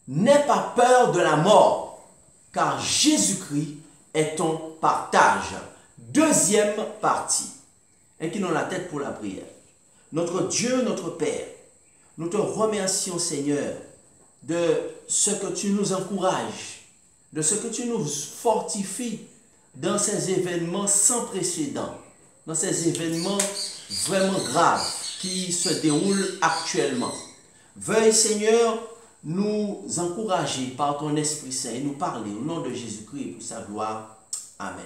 n'aie pas peur de la mort, car Jésus-Christ est ton partage. Deuxième partie. Inclinons la tête pour la prière. Notre Dieu, notre Père, nous te remercions, Seigneur, de ce que tu nous encourages, de ce que tu nous fortifies dans ces événements sans précédent, dans ces événements vraiment graves qui se déroulent actuellement. Veuille, Seigneur, nous encourager par ton Esprit Saint et nous parler au nom de Jésus-Christ et pour sa gloire. Amen.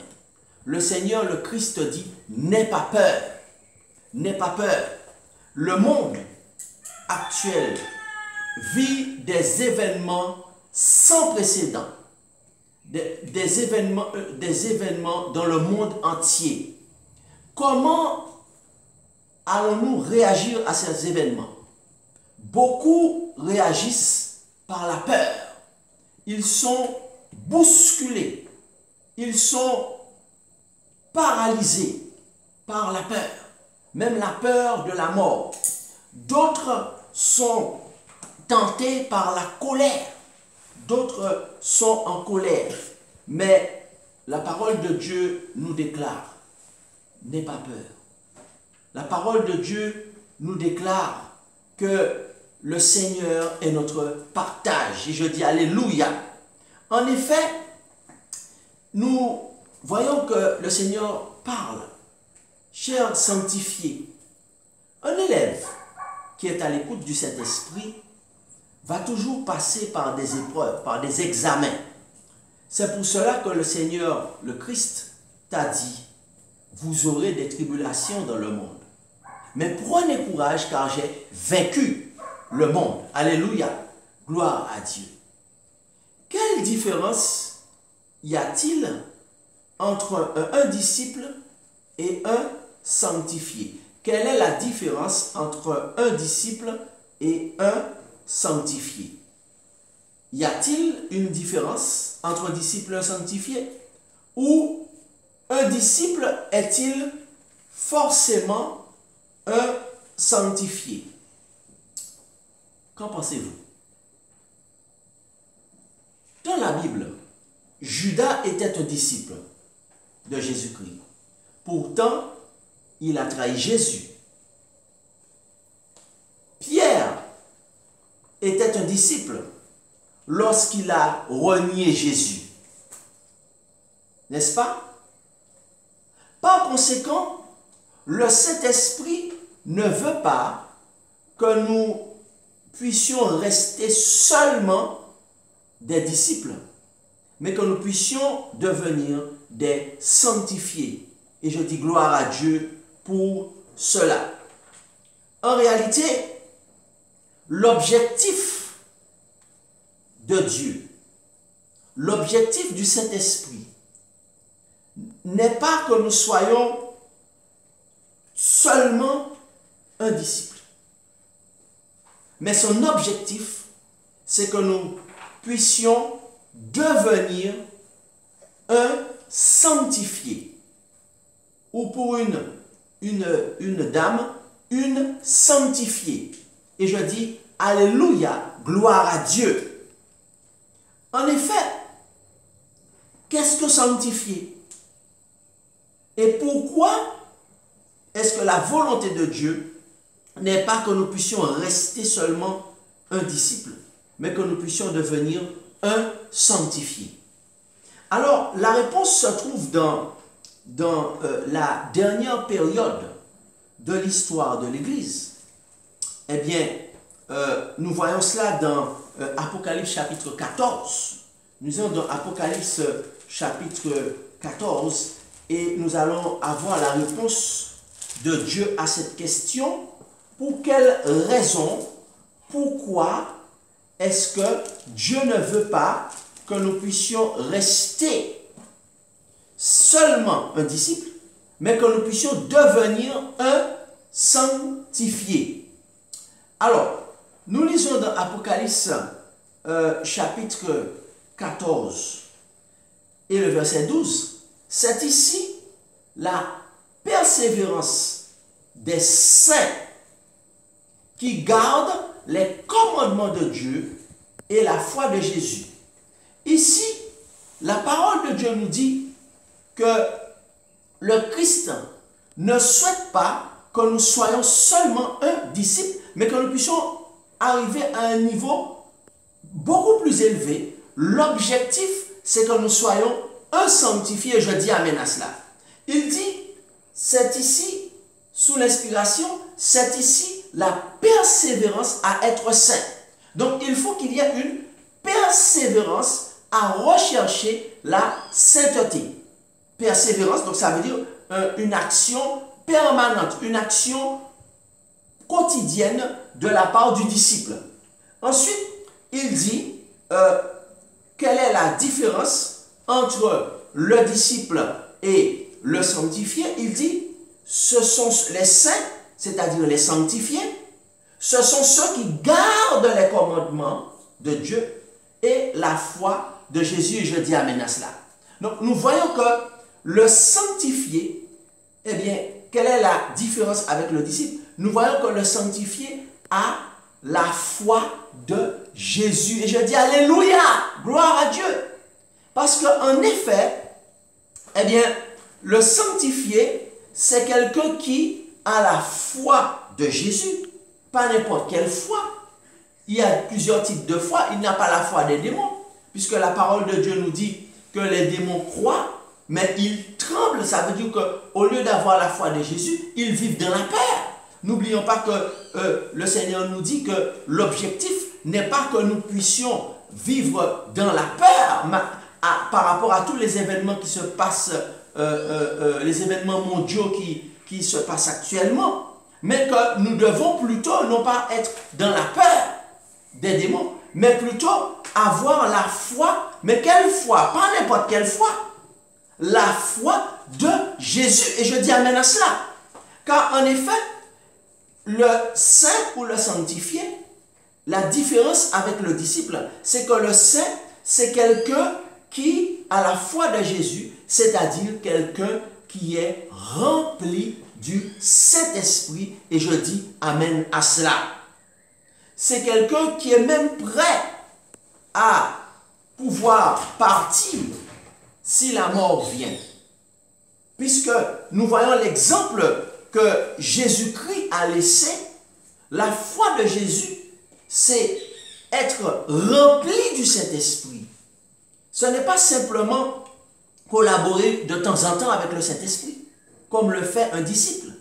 Le Seigneur, le Christ dit, n'aie pas peur, n'aie pas peur. Le monde actuel vit des événements sans précédent, des événements dans le monde entier. Comment allons-nous réagir à ces événements? Beaucoup réagissent par la peur. Ils sont bousculés. Ils sont paralysés par la peur. Même la peur de la mort. D'autres sont tentés par la colère. D'autres sont en colère. Mais la parole de Dieu nous déclare, n'aie pas peur. La parole de Dieu nous déclare que le Seigneur est notre partage. Et je dis Alléluia. En effet, nous voyons que le Seigneur parle. Chers sanctifiés, un élève qui est à l'écoute du Saint-Esprit va toujours passer par des épreuves, par des examens. C'est pour cela que le Seigneur, le Christ, t'a dit, vous aurez des tribulations dans le monde. Mais prenez courage car j'ai vaincu le monde. Alléluia. Gloire à Dieu. Quelle différence y a-t-il entre un disciple et un sanctifié? Quelle est la différence entre un disciple et un sanctifié? Y a-t-il une différence entre un disciple et un sanctifié? Ou un disciple est-il forcément un sanctifié? Qu'en pensez-vous? Dans la Bible, Judas était un disciple de Jésus-Christ. Pourtant, il a trahi Jésus. Pierre était un disciple lorsqu'il a renié Jésus. N'est-ce pas? Par conséquent, le Saint-Esprit ne veut pas que nous puissions rester seulement des disciples, mais que nous puissions devenir des sanctifiés. Et je dis gloire à Dieu pour cela. En réalité, l'objectif de Dieu, l'objectif du Saint-Esprit, n'est pas que nous soyons seulement un disciple. Mais son objectif, c'est que nous puissions devenir un sanctifié. Ou pour une dame, une sanctifiée. Et je dis, Alléluia, gloire à Dieu. En effet, qu'est-ce que sanctifier? Et pourquoi est-ce que la volonté de Dieu n'est pas que nous puissions rester seulement un disciple, mais que nous puissions devenir un sanctifié? Alors, la réponse se trouve dans la dernière période de l'histoire de l'Église. Eh bien, nous voyons cela dans Apocalypse chapitre 14. Nous sommes dans Apocalypse chapitre 14 et nous allons avoir la réponse de Dieu à cette question. Pour quelle raison, pourquoi est-ce que Dieu ne veut pas que nous puissions rester seulement un disciple, mais que nous puissions devenir un sanctifié? Alors, nous lisons dans Apocalypse chapitre 14 et le verset 12. C'est ici la persévérance des saints qui gardent les commandements de Dieu et la foi de Jésus. Ici, la parole de Dieu nous dit que le Christ ne souhaite pas que nous soyons seulement un disciple, mais que nous puissions arriver à un niveau beaucoup plus élevé. L'objectif, c'est que nous soyons un sanctifié. Je dis amen à cela. Il dit, c'est ici, sous l'inspiration, c'est ici la persévérance à être saint. Donc, il faut qu'il y ait une persévérance à rechercher la sainteté. Persévérance, donc ça veut dire une action permanente, une action quotidienne de la part du disciple. Ensuite, il dit quelle est la différence entre le disciple et le sanctifié. Il dit ce sont les saints, c'est-à-dire les sanctifiés, ce sont ceux qui gardent les commandements de Dieu et la foi de Jésus. Et je dis amen à cela. Donc nous voyons que le sanctifié, eh bien, quelle est la différence avec le disciple? Nous voyons que le sanctifié a la foi de Jésus. Et je dis alléluia, gloire à Dieu. Parce qu'en effet, eh bien, le sanctifié, c'est quelqu'un qui a la foi de Jésus. Pas n'importe quelle foi. Il y a plusieurs types de foi. Il n'a pas la foi des démons. Puisque la parole de Dieu nous dit que les démons croient, mais ils tremblent. Ça veut dire qu'au lieu d'avoir la foi de Jésus, ils vivent dans la peur. N'oublions pas que le Seigneur nous dit que l'objectif n'est pas que nous puissions vivre dans la peur par rapport à tous les événements qui se passent, les événements mondiaux qui se passent actuellement, mais que nous devons plutôt non pas être dans la peur des démons, mais plutôt avoir la foi. Mais quelle foi? Pas n'importe quelle foi. La foi de Jésus. Et je dis amen à cela. Car en effet, le saint ou le sanctifié, la différence avec le disciple, c'est que le saint, c'est quelqu'un qui a la foi de Jésus, c'est-à-dire quelqu'un qui est rempli du Saint-Esprit. Et je dis amen à cela. C'est quelqu'un qui est même prêt à pouvoir partir si la mort vient. Puisque nous voyons l'exemple que Jésus-Christ a laissé, la foi de Jésus, c'est être rempli du Saint-Esprit. Ce n'est pas simplement collaborer de temps en temps avec le Saint-Esprit, comme le fait un disciple,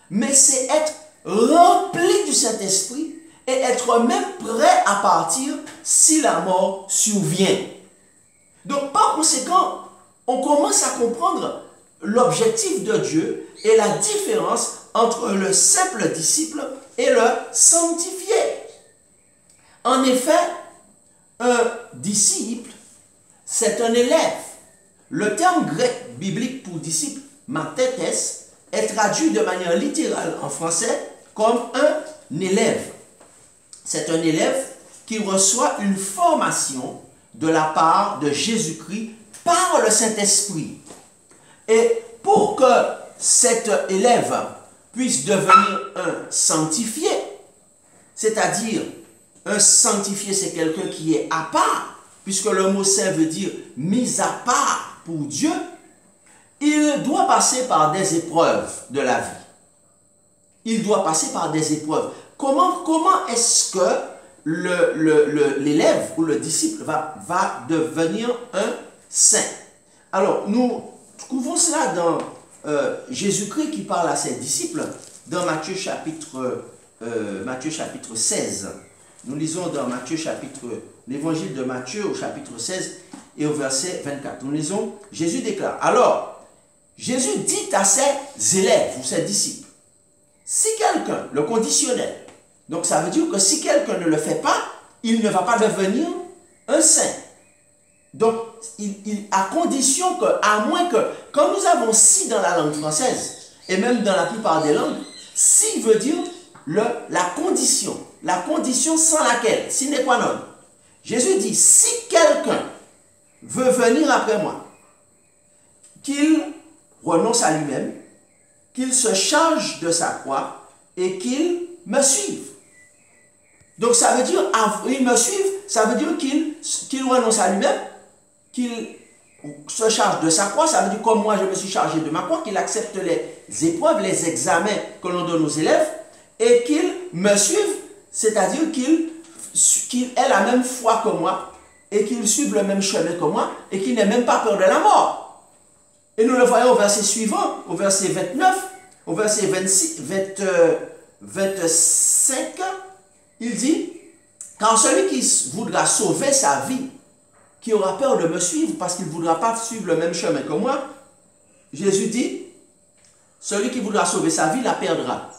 mais c'est être rempli du Saint-Esprit et être même prêt à partir si la mort survient. Donc par conséquent, on commence à comprendre l'objectif de Dieu et la différence entre le simple disciple et le sanctifié. En effet, un disciple, c'est un élève. Le terme grec biblique pour disciple, mathetes, est traduit de manière littérale en français comme un élève. C'est un élève qui reçoit une formation de la part de Jésus-Christ par le Saint-Esprit. Et pour que cet élève puisse devenir un sanctifié, c'est-à-dire un sanctifié, c'est quelqu'un qui est à part, puisque le mot saint veut dire mis à part pour Dieu, il doit passer par des épreuves de la vie. Il doit passer par des épreuves. Comment est-ce que l'élève ou le disciple va devenir un saint? Alors, nous trouvons cela dans Jésus-Christ qui parle à ses disciples dans Matthieu chapitre 16. Nous lisons dans l'évangile de Matthieu au chapitre 16 et au verset 24. Nous lisons, Jésus déclare, alors, Jésus dit à ses élèves ou ses disciples, si quelqu'un, le conditionnel, donc ça veut dire que si quelqu'un ne le fait pas, il ne va pas devenir un saint. Donc, à condition que, à moins que, comme nous avons si dans la langue française, et même dans la plupart des langues, si veut dire la condition sans laquelle, sine qua non. Jésus dit, si quelqu'un veut venir après moi, qu'il renonce à lui-même, qu'il se charge de sa croix et qu'il me suive. Donc ça veut dire, il me suive, ça veut dire qu'il renonce à lui-même, qu'il se charge de sa croix. Ça veut dire comme moi je me suis chargé de ma croix, qu'il accepte les épreuves, les examens que l'on donne aux élèves et qu'il me suive, c'est-à-dire qu'il ait la même foi que moi et qu'il suive le même chemin que moi et qu'il n'ait même pas peur de la mort. Et nous le voyons au verset suivant, au verset 29, au verset 25, il dit, car celui qui voudra sauver sa vie, qui aura peur de me suivre parce qu'il ne voudra pas suivre le même chemin que moi, Jésus dit, celui qui voudra sauver sa vie la perdra.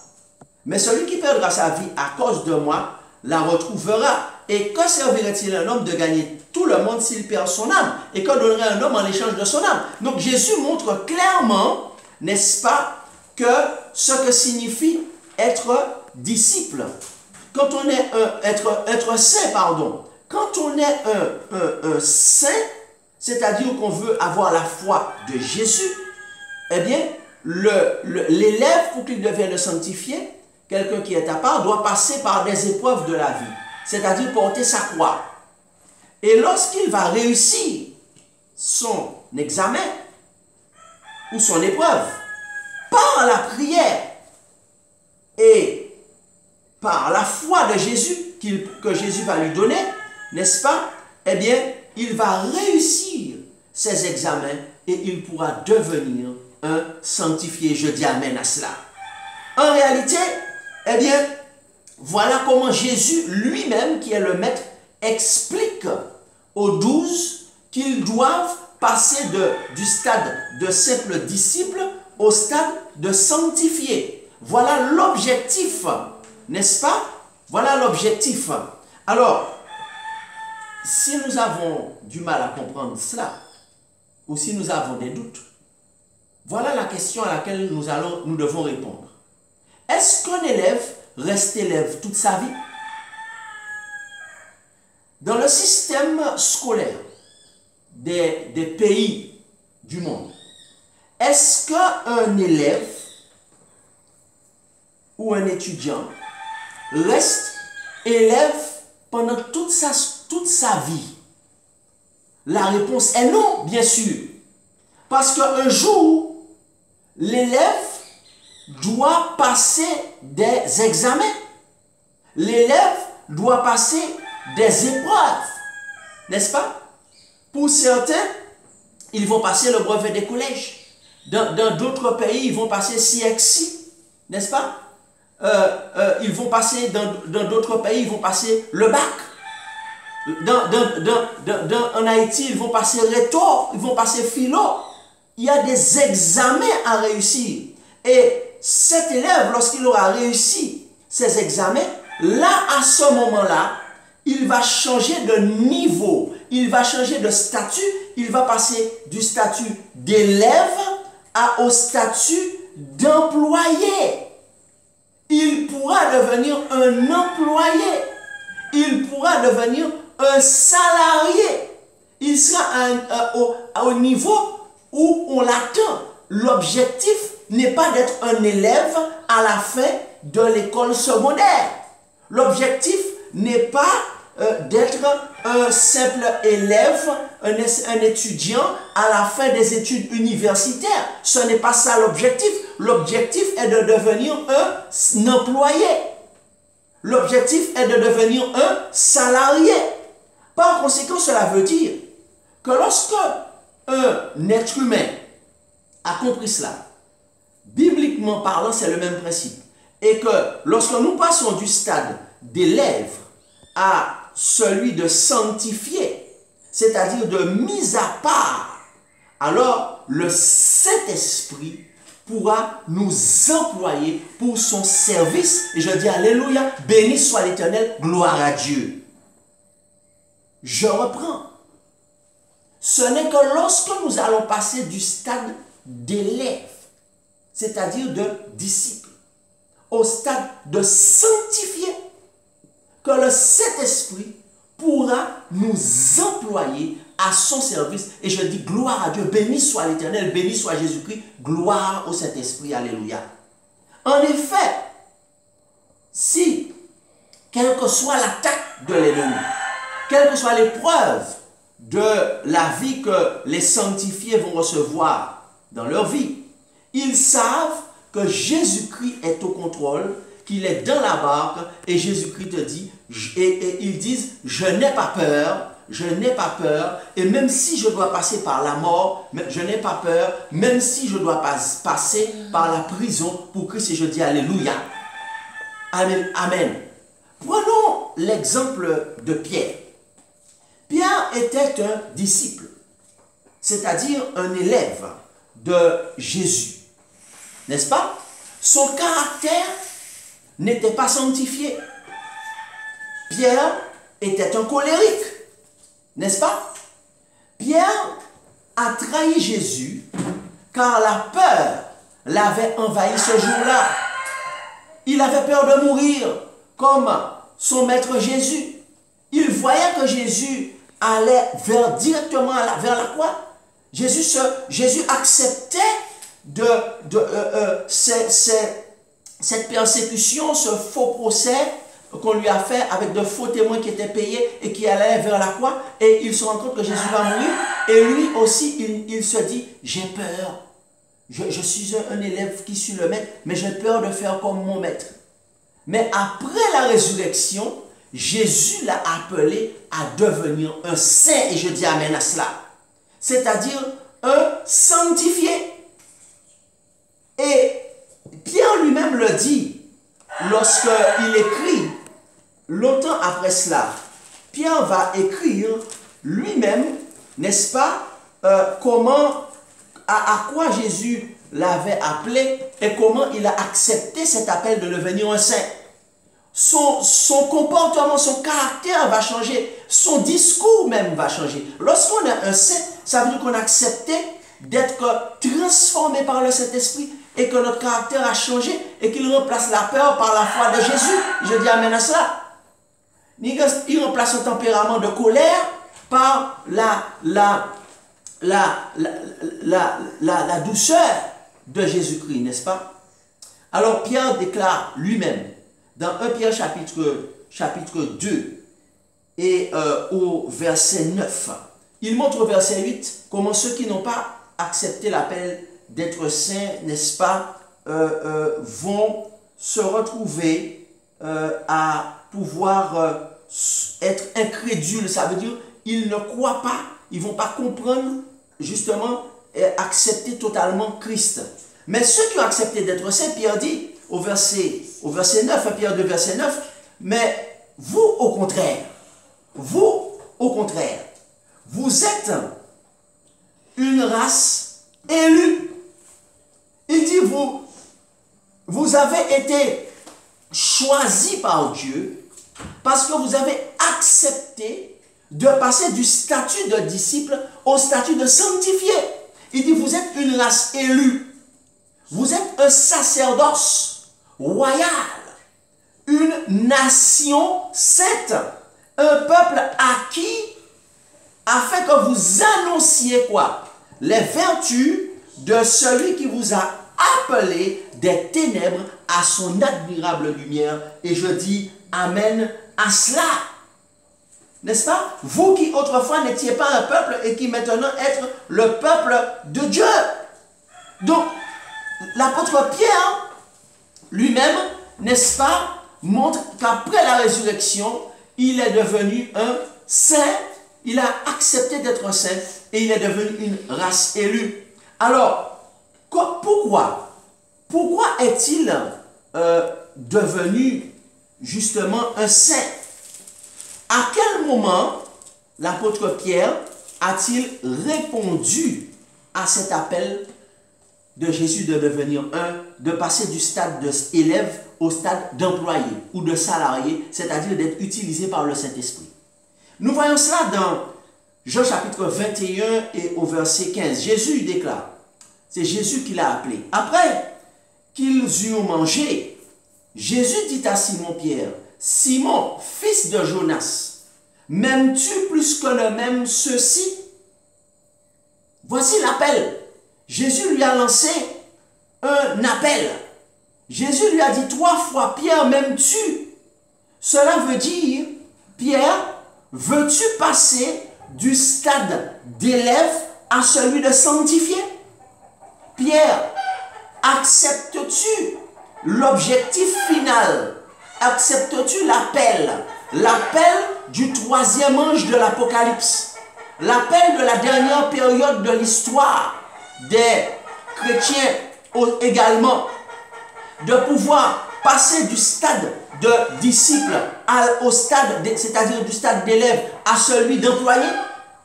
Mais celui qui perdra sa vie à cause de moi la retrouvera. Et que servirait-il un homme de gagner tout le monde s'il perd son âme? Et que donnerait un homme en échange de son âme? Donc Jésus montre clairement, n'est-ce pas, que ce que signifie être disciple. Quand on est être saint, pardon. Quand on est un saint, c'est-à-dire qu'on veut avoir la foi de Jésus, eh bien, l'élève, pour qu'il devienne sanctifié, quelqu'un qui est à part, doit passer par des épreuves de la vie, c'est-à-dire porter sa croix. Et lorsqu'il va réussir son examen ou son épreuve, par la prière et par la foi de Jésus que Jésus va lui donner, n'est-ce pas? Eh bien, il va réussir ses examens et il pourra devenir un sanctifié. Je dis amen à cela. En réalité, eh bien, voilà comment Jésus lui-même, qui est le maître, explique aux 12 qu'ils doivent passer du stade de simple disciple au stade de sanctifié. Voilà l'objectif, n'est-ce pas? Voilà l'objectif. Alors, si nous avons du mal à comprendre cela, ou si nous avons des doutes, voilà la question à laquelle nous devons répondre. Est-ce qu'un élève reste élève toute sa vie? Dans le système scolaire des pays du monde, est-ce qu'un élève ou un étudiant reste élève pendant toute sa vie? La réponse est non, bien sûr. Parce qu'un jour, l'élève doit passer des examens. L'élève doit passer des épreuves. N'est-ce pas? Pour certains, ils vont passer le brevet des collèges. Dans d'autres pays, ils vont passer CXC. N'est-ce pas? Ils vont passer, dans d'autres pays, ils vont passer le bac. En Haïti, ils vont passer Réto, ils vont passer Philo. Il y a des examens à réussir. Et cet élève, lorsqu'il aura réussi ses examens, là, à ce moment-là, il va changer de niveau, il va changer de statut, il va passer du statut d'élève au statut d'employé. Il pourra devenir un employé, il pourra devenir un salarié. Il sera au niveau où on l'attend. L'objectif n'est pas d'être un élève à la fin de l'école secondaire. L'objectif n'est pas d'être un simple élève, un étudiant à la fin des études universitaires. Ce n'est pas ça l'objectif. L'objectif est de devenir un employé. L'objectif est de devenir un salarié. Par conséquent, cela veut dire que lorsque un être humain a compris cela, bibliquement parlant, c'est le même principe. Et que lorsque nous passons du stade d'élève à celui de sanctifié, c'est-à-dire de mise à part, alors le Saint-Esprit pourra nous employer pour son service. Et je dis alléluia, béni soit l'Éternel, gloire à Dieu. Je reprends. Ce n'est que lorsque nous allons passer du stade d'élève, c'est-à-dire de disciple, au stade de sanctifié, que le Saint-Esprit pourra nous employer à son service. Et je dis gloire à Dieu, béni soit l'Éternel, béni soit Jésus-Christ, gloire au Saint-Esprit, alléluia. En effet, si, quelle que soit l'attaque de l'ennemi, quelle que soit l'épreuve de la vie que les sanctifiés vont recevoir dans leur vie, ils savent que Jésus-Christ est au contrôle, qu'il est dans la barque, et Jésus-Christ te dit, et ils disent, je n'ai pas peur, je n'ai pas peur, et même si je dois passer par la mort, je n'ai pas peur, même si je dois passer par la prison pour Christ, et je dis Alléluia. Amen. Amen. Prenons l'exemple de Pierre. Pierre était un disciple, c'est-à-dire un élève de Jésus, n'est-ce pas? Son caractère n'était pas sanctifié. Pierre était un colérique, n'est-ce pas? Pierre a trahi Jésus car la peur l'avait envahi ce jour-là. Il avait peur de mourir comme son maître Jésus. Il voyait que Jésus allait directement vers la croix. Jésus acceptait cette persécution, ce faux procès qu'on lui a fait avec de faux témoins qui étaient payés et qui allaient vers la croix, et il se rend compte que Jésus va mourir, et lui aussi il se dit, j'ai peur, je suis un élève qui suit le maître, mais j'ai peur de faire comme mon maître. Mais après la résurrection, Jésus l'a appelé à devenir un saint, et je dis amen à cela, c'est-à-dire un sanctifié. Et Pierre lui-même le dit lorsqu'il écrit, longtemps après cela, Pierre va écrire lui-même, n'est-ce pas, à quoi Jésus l'avait appelé et comment il a accepté cet appel de devenir un saint. Son comportement, son caractère va changer, son discours même va changer. Lorsqu'on est un saint, ça veut dire qu'on a accepté d'être transformé par le Saint-Esprit et que notre caractère a changé et qu'il remplace la peur par la foi de Jésus. Je dis amen à cela. Il remplace son tempérament de colère par la douceur de Jésus-Christ, n'est-ce pas? Alors Pierre déclare lui-même dans 1 Pierre chapitre 2 et au verset 9, il montre au verset 8 comment ceux qui n'ont pas accepté l'appel d'être saints, n'est-ce pas, vont se retrouver à pouvoir être incrédules. Ça veut dire ils ne croient pas, ils ne vont pas comprendre justement et accepter totalement Christ. Mais ceux qui ont accepté d'être saints, Pierre dit au verset 9, Pierre 2 verset 9, mais vous au contraire, vous êtes une race élue. Il dit vous avez été choisis par Dieu parce que vous avez accepté de passer du statut de disciple au statut de sanctifié. Il dit vous êtes une race élue, vous êtes un sacerdoce royal, une nation sainte, un peuple acquis, afin que vous annonciez quoi? Les vertus de celui qui vous a appelé des ténèbres à son admirable lumière. Et je dis amen à cela. N'est-ce pas? Vous qui autrefois n'étiez pas un peuple et qui maintenant êtes le peuple de Dieu. Donc, l'apôtre Pierre lui-même, n'est-ce pas, montre qu'après la résurrection, il est devenu un saint, il a accepté d'être un saint et il est devenu une race élue. Alors, pourquoi est-il devenu justement un saint? À quel moment l'apôtre Pierre a-t-il répondu à cet appel de Jésus de devenir de passer du stade d'élève au stade d'employé ou de salarié, c'est-à-dire d'être utilisé par le Saint-Esprit? Nous voyons cela dans Jean chapitre 21 et au verset 15. Jésus déclare, c'est Jésus qui l'a appelé. Après qu'ils eurent mangé, Jésus dit à Simon-Pierre, Simon, fils de Jonas, m'aimes-tu plus que ne m'aiment ceux-ci? Voici l'appel. Jésus lui a lancé un appel. Jésus lui a dit 3 fois, Pierre, m'aimes-tu? Cela veut dire, Pierre, veux-tu passer du stade d'élève à celui de sanctifié? Pierre, acceptes-tu l'objectif final? Acceptes-tu l'appel? L'appel du troisième ange de l'Apocalypse. L'appel de la dernière période de l'histoire des chrétiens également. De pouvoir passer du stade de disciple au stade, c'est-à-dire du stade d'élève, à celui d'employé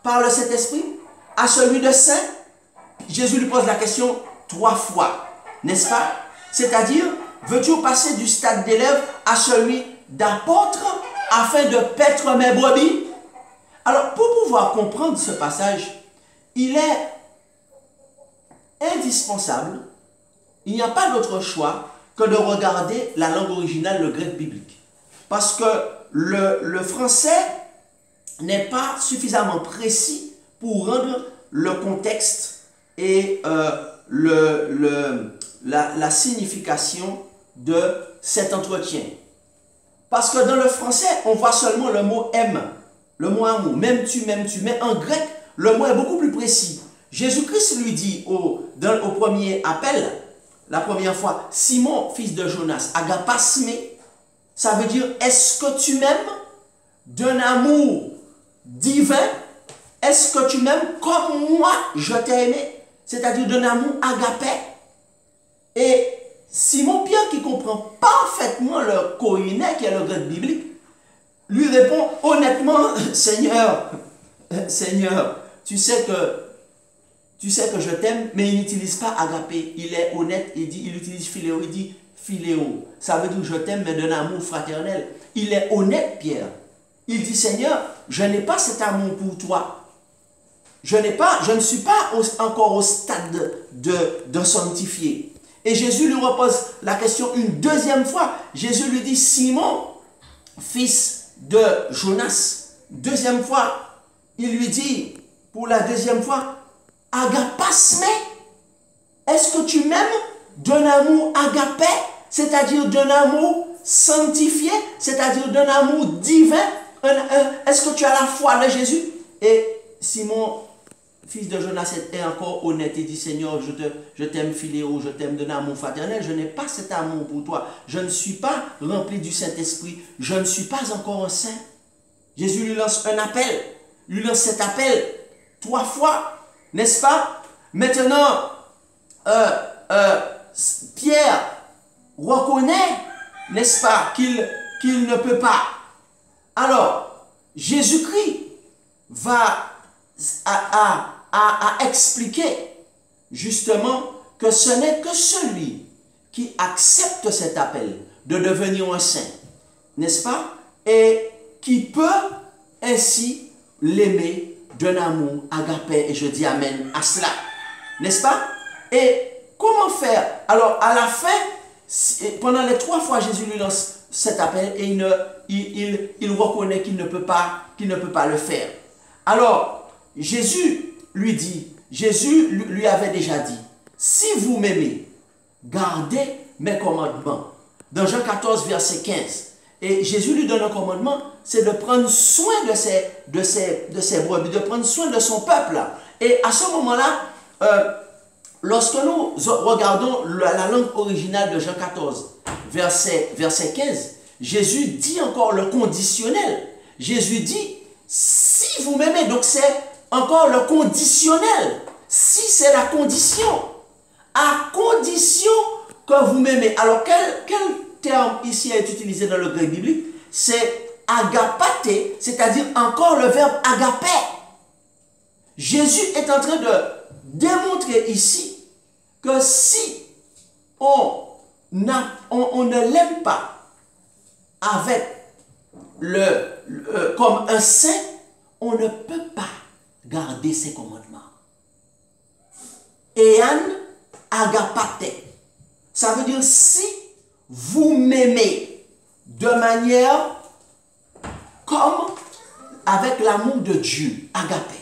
par le Saint-Esprit, à celui de saint. Jésus lui pose la question 3 fois, n'est-ce pas? C'est-à-dire, veux-tu passer du stade d'élève à celui d'apôtre afin de paître mes brebis? Alors, pour pouvoir comprendre ce passage, il est indispensable, il n'y a pas d'autre choix que de regarder la langue originale, le grec biblique. Parce que le français n'est pas suffisamment précis pour rendre le contexte et la signification de cet entretien. Parce que dans le français, on voit seulement le mot aime, le mot amour, m'aimes-tu, m'aimes-tu. Mais en grec, le mot est beaucoup plus précis. Jésus-Christ lui dit au premier appel, la première fois, Simon, fils de Jonas, agapasme, ça veut dire, est-ce que tu m'aimes d'un amour divin? Est-ce que tu m'aimes comme moi je t'ai aimé? C'est-à-dire d'un amour agapé. Et Simon-Pierre, qui comprend parfaitement le koiné, qui est le grec biblique, lui répond honnêtement, Seigneur, tu sais que je t'aime, mais il n'utilise pas agapé. Il est honnête, il utilise philéo, il dit philéo. Ça veut dire je t'aime, mais d'un amour fraternel. Il est honnête, Pierre. Il dit, Seigneur, je n'ai pas cet amour pour toi. Je ne suis pas encore au stade de sanctifié. Et Jésus lui repose la question une deuxième fois. Jésus lui dit, Simon, fils de Jonas. Deuxième fois, il lui dit, pour la deuxième fois, agapasme, est-ce que tu m'aimes d'un amour agapé, c'est-à-dire d'un amour sanctifié, c'est-à-dire d'un amour divin? Est-ce que tu as la foi de Jésus? Et Simon, fils de Jonas, est encore honnête et dit, Seigneur, je t'aime philéo, je t'aime d'un amour fraternel, je n'ai pas cet amour pour toi, je ne suis pas rempli du Saint-Esprit, je ne suis pas encore un saint. Jésus lui lance un appel, lui lance cet appel 3 fois, n'est-ce pas? Maintenant, Pierre reconnaît, n'est-ce pas, qu'il ne peut pas. Alors, Jésus-Christ va à expliquer justement que ce n'est que celui qui accepte cet appel de devenir un saint, n'est-ce pas? Et qui peut ainsi l'aimer d'un amour agapé. Et je dis amen à cela, n'est-ce pas? Et comment faire? Alors, à la fin, pendant les 3 fois, Jésus lui lance cet appel et il reconnaît qu'il ne peut pas le faire. Alors, Jésus lui avait déjà dit, si vous m'aimez, gardez mes commandements. Dans Jean 14, verset 15. Et Jésus lui donne un commandement, c'est de prendre soin de ses brebis, de prendre soin de son peuple. Et à ce moment-là, lorsque nous regardons la langue originale de Jean 14, verset 15, Jésus dit encore le conditionnel. Jésus dit, si vous m'aimez, donc c'est encore le conditionnel. Si c'est la condition, à condition que vous m'aimez. Alors quel terme ici est utilisé dans le grec biblique? C'est agapate, c'est-à-dire encore le verbe agapé. Jésus est en train de démontrer ici que si on ne l'aime pas avec comme un saint, on ne peut pas garder ses commandements. Ean agapate. Ça veut dire si vous m'aimez de manière comme avec l'amour de Dieu, agapé.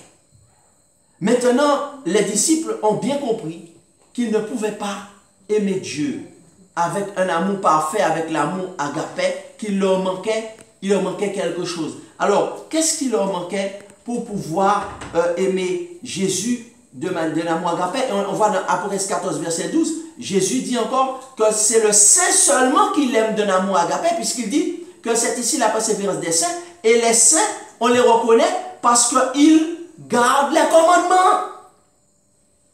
Maintenant, les disciples ont bien compris qu'ils ne pouvaient pas aimer Dieu avec un amour parfait, avec l'amour agapé, qu'il leur manquait quelque chose. Alors, qu'est-ce qui leur manquait pour pouvoir aimer Jésus de l'amour agapé? Et on voit dans Apocalypse 14, verset 12, Jésus dit encore que c'est le saint seulement qui l'aime d'un amour agapé, puisqu'il dit que c'est ici la persévérance des saints, et les saints, on les reconnaît parce qu'ils gardent les commandements.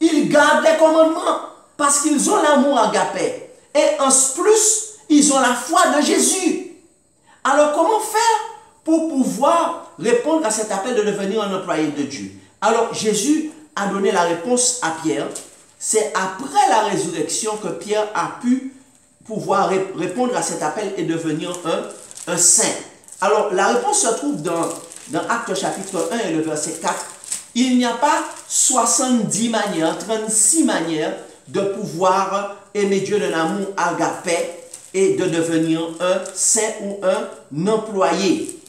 Ils gardent les commandements parce qu'ils ont l'amour agapé. Et en plus, ils ont la foi de Jésus. Alors, comment faire pour pouvoir répondre à cet appel de devenir un employé de Dieu? Alors, Jésus a donné la réponse à Pierre. C'est après la résurrection que Pierre a pu pouvoir répondre à cet appel et devenir un saint. Alors, la réponse se trouve dans Actes chapitre 1 et le verset 4. Il n'y a pas 70 manières, 36 manières de pouvoir aimer Dieu d'un amour agapé et de devenir un saint ou un employé,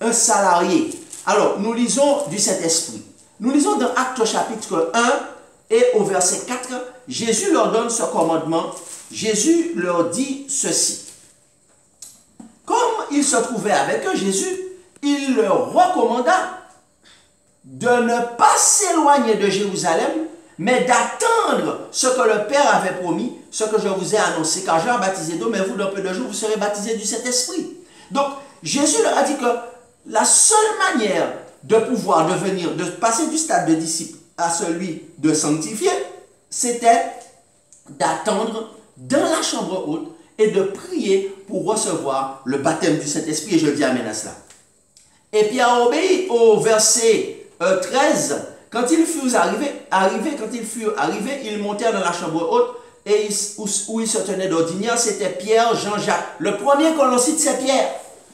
un salarié. Alors, nous lisons du Saint-Esprit. Nous lisons dans Actes chapitre 1 et au verset 4, Jésus leur donne ce commandement. Jésus leur dit ceci. Comme il se trouvait avec eux, Jésus, il leur recommanda de ne pas s'éloigner de Jérusalem, mais d'attendre ce que le Père avait promis, ce que je vous ai annoncé, car Jean a baptisé d'eau, mais vous, dans peu de jours, vous serez baptisés du Saint-Esprit. Donc, Jésus leur a dit que la seule manière de pouvoir devenir, de passer du stade de disciple à celui de sanctifié, c'était d'attendre dans la chambre haute et de prier pour recevoir le baptême du Saint-Esprit. Et je dis amen à cela. Et Pierre a obéi au verset 13. Quand ils furent arrivés, ils montèrent dans la chambre haute et où ils se tenaient d'ordinaire, c'était Pierre, Jean-Jacques. Le premier qu'on cite, c'est Pierre.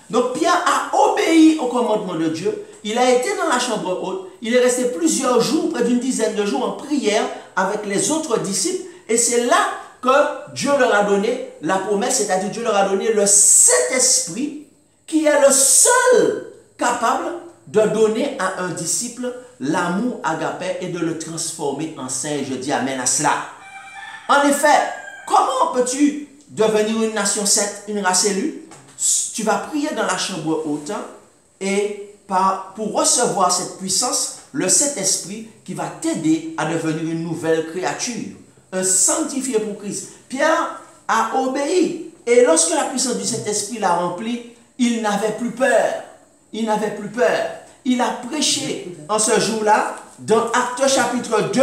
Donc Pierre a obéi au commandement de Dieu. Il a été dans la chambre haute. Il est resté plusieurs jours, près d'une dizaine de jours en prière avec les autres disciples. Et c'est là que Dieu leur a donné la promesse, c'est-à-dire Dieu leur a donné le Saint-Esprit qui est le seul capable de donner à un disciple l'amour agapé et de le transformer en saint. Je dis amen à cela. En effet, comment peux-tu devenir une nation sainte, une race élue? Tu vas prier dans la chambre haute et pour recevoir cette puissance, le Saint-Esprit qui va t'aider à devenir une nouvelle créature, un sanctifié pour Christ. Pierre a obéi et lorsque la puissance du Saint-Esprit l'a rempli, il n'avait plus peur. Il n'avait plus peur. Il a prêché en ce jour-là, dans Actes chapitre 2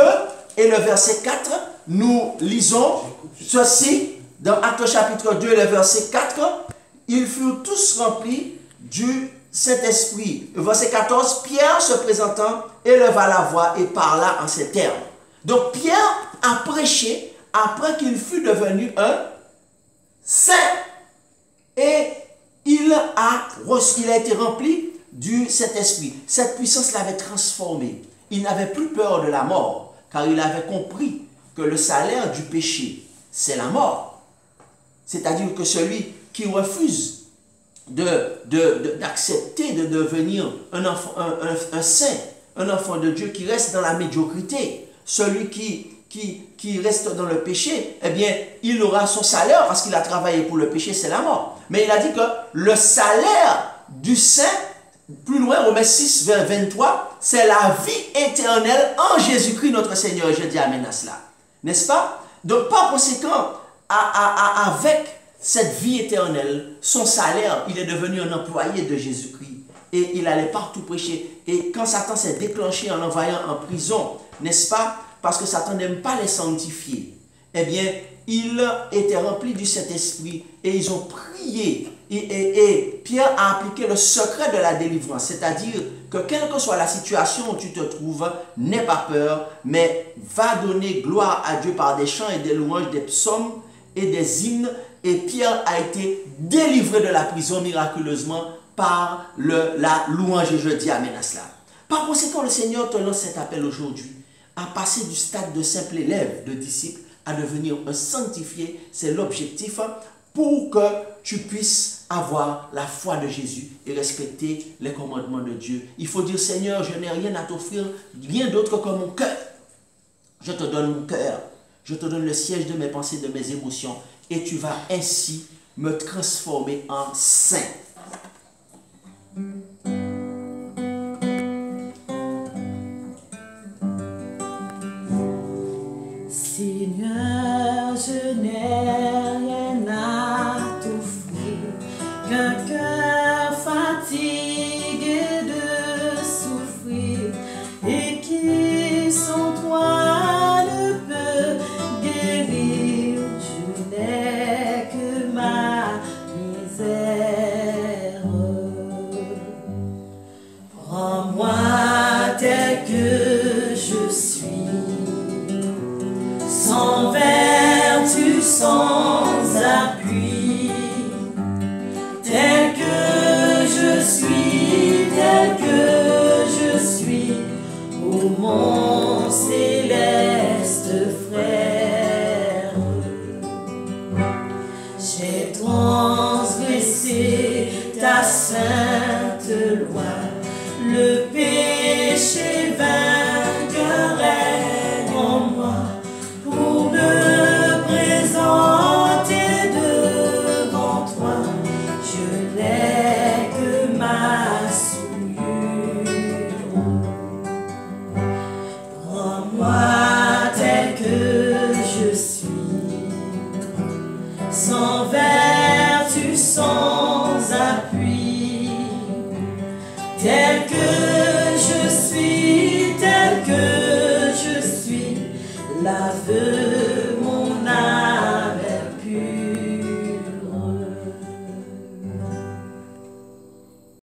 et le verset 4, nous lisons ceci, dans Actes chapitre 2 et le verset 4, ils furent tous remplis du Saint-Esprit. Verset 14, Pierre se présentant éleva la voix et parla en ces termes. Donc Pierre a prêché après qu'il fut devenu un saint et il a été rempli du Saint-Esprit. Cette puissance l'avait transformé. Il n'avait plus peur de la mort, car il avait compris que le salaire du péché, c'est la mort. C'est-à-dire que celui qui refuse d'accepter de devenir un enfant, un saint, un enfant de Dieu qui reste dans la médiocrité, celui qui reste dans le péché, eh bien, il aura son salaire parce qu'il a travaillé pour le péché, c'est la mort. Mais il a dit que le salaire du saint, plus loin, Romains 6, vers 23, c'est la vie éternelle en Jésus-Christ notre Seigneur. Et je dis amen à cela. N'est-ce pas? Donc, par conséquent, avec cette vie éternelle, son salaire, il est devenu un employé de Jésus-Christ. Et il allait partout prêcher. Et quand Satan s'est déclenché en l'envoyant en prison, n'est-ce pas? Parce que Satan n'aime pas les sanctifier. Eh bien, il était rempli du Saint-Esprit et ils ont prié. Et Pierre a appliqué le secret de la délivrance. C'est-à-dire que quelle que soit la situation où tu te trouves, n'aie pas peur, mais va donner gloire à Dieu par des chants et des louanges, des psaumes et des hymnes. Et Pierre a été délivré de la prison miraculeusement par la louange. Et je dis amen à cela. Par conséquent, le Seigneur te lance cet appel aujourd'hui à passer du stade de simple élève, de disciple, à devenir un sanctifié. C'est l'objectif pour que tu puisses avoir la foi de Jésus et respecter les commandements de Dieu. Il faut dire, Seigneur, je n'ai rien à t'offrir, rien d'autre que mon cœur. Je te donne mon cœur. Je te donne le siège de mes pensées, de mes émotions. Et tu vas ainsi me transformer en saint. le péché vainqueur est en moi pour me présenter devant toi. Je n'ai que ma souillure. Prends-moi tel que je suis, sans vertu, sans appui, tel que je suis, lave